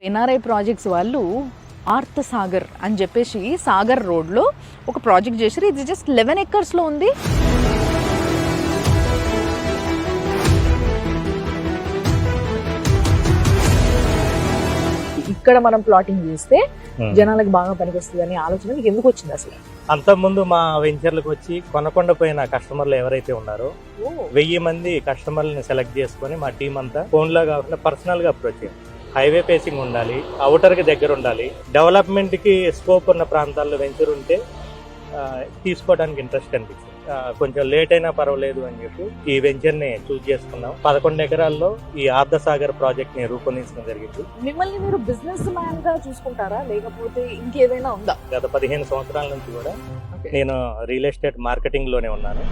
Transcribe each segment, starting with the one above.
NRI projects వాళ్ళు ఆర్త సాగర్ అని చెప్పేసి సాగర్ రోడ్లో ఒక ప్రాజెక్ట్ చేశారు. ఇది జస్ట్ 11 ఎకర్స్లో ఉంది. ఇక్కడ మనం ప్లాటింగ్ చేస్తే జనాలకు బాగా పనికొస్తుంది అనే ఆలోచన మీకు ఎందుకు వచ్చింది అసలు? అంతకుముందు మా వెంచర్లకు వచ్చి కొనకుండా పోయిన కస్టమర్లు ఎవరైతే ఉన్నారో 1000 మంది కస్టమర్లను సెలెక్ట్ చేసుకొని మా టీం అంతా ఫోన్ లో కాకుండా పర్సనల్ గా అప్రోచ్ చేయాలి. హైవే ఫేసింగ్ ఉండాలి, అవుటర్ కి దగ్గర ఉండాలి, డెవలప్మెంట్ కి స్కోప్ ఉన్న ప్రాంతాల్లో వెంచర్ ఉంటే తీసుకోవడానికి ఇంట్రెస్ట్ అనిపించింది. కొంచెం లేట్ అయినా పర్వాలేదు అని చెప్పి ఈ వెంచర్ ని చూస్ చేసుకున్నాం. 11 ఎకరాల్లో ఈ ఆర్ధసాగర్ ప్రాజెక్ట్ ని రూపొందించడం జరిగింది. మిమ్మల్ని మీరు బిజినెస్ మ్యాన్ గా చూసుకుంటారా లేకపోతే ఇంకేదైనా ఉందా? గత 15 సంవత్సరాల నుంచి కూడా నేను రియల్ ఎస్టేట్ మార్కెటింగ్ లోనే ఉన్నాను.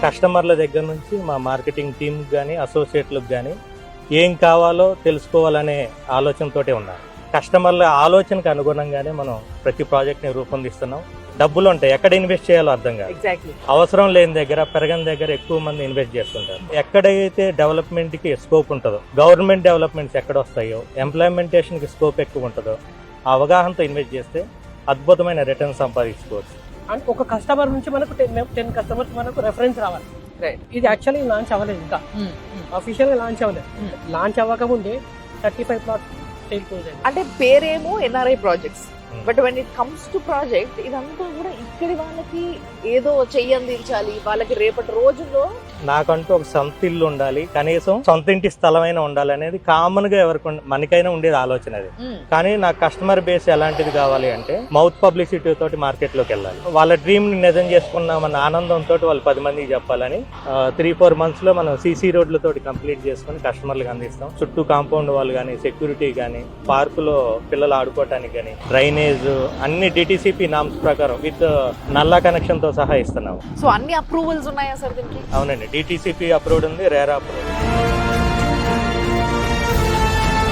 కస్టమర్ల దగ్గర నుంచి మా మార్కెటింగ్ టీమ్ కానీ అసోసియేట్లకు కానీ ఏం కావాలో తెలుసుకోవాలనే ఆలోచనతోటే ఉన్నాను. కస్టమర్ల ఆలోచనకు అనుగుణంగానే మనం ప్రతి ప్రాజెక్ట్ని రూపొందిస్తున్నాం. డబ్బులు ఉంటాయి, ఎక్కడ ఇన్వెస్ట్ చేయాలో అర్థం కాదు. అవసరం లేని దగ్గర పెరగని దగ్గర ఎక్కువ మంది ఇన్వెస్ట్ చేస్తుంటారు. ఎక్కడైతే డెవలప్మెంట్కి స్కోప్ ఉంటుందో, గవర్నమెంట్ డెవలప్మెంట్స్ ఎక్కడ వస్తాయో, ఎంప్లాయ్మెంటేషన్కి స్కోప్ ఎక్కువ ఉంటుందో ఆ అవగాహనతో ఇన్వెస్ట్ చేస్తే అద్భుతమైన రిటర్న్ సంపాదించుకోవచ్చు. అండ్ ఒక కస్టమర్ నుంచి మనకు 10 కస్టమర్స్ మనకు రెఫరెన్స్ రావాలి. ఇది యాక్చువల్లీ లాంచ్ అవ్వలేదు, ఇంకా అఫీషియల్ గా లాంచ్ అవ్వలేదు. లాంచ్ అవ్వకముందే 35 ప్లాట్స్ సేల్ క్లోజ్ అయ్యింది. అంటే పేరేమో NRI projects, but when it comes to project ఇదంతా కూడా ఇక్కడి వాళ్ళకి ఏదో చెయ్యందించాలి, వాళ్ళకి రేపటి రోజుల్లో నాకంటూ ఒక సొంత ఇల్లు ఉండాలి, కనీసం సొంత ఇంటి స్థలమైనా ఉండాలి అనేది కామన్ గా ఎవరికి మనకైనా ఉండేది ఆలోచన అది. కానీ నా కస్టమర్ బేస్ ఎలాంటిది కావాలి అంటే మౌత్ పబ్లిసిటీ తోటి మార్కెట్ లోకి వెళ్ళాలి. వాళ్ళ డ్రీమ్ ని నిజం చేసుకున్నామన్న ఆనందంతో వాళ్ళు 10 మందికి చెప్పాలని 3-4 months లో మనం సీసీ రోడ్లతోటి కంప్లీట్ చేసుకుని కస్టమర్లకు అందిస్తాం. చుట్టూ కాంపౌండ్ వాళ్ళు కానీ, సెక్యూరిటీ కానీ, పార్కులో పిల్లలు ఆడుకోవటానికి కానీ, డ్రైనేజ్ అన్ని డిటిసిపి నామ్స్ ప్రకారం విత్ నల్లా కనెక్షన్ తో సహా ఇస్తున్నాము. సో అన్ని అప్రూవల్స్ ఉన్నాయా సార్ దీనికి? అవునండి, డిటిసిపి అప్రూవ్డ్ ఉంది, రేరా అప్రూవ్డ్.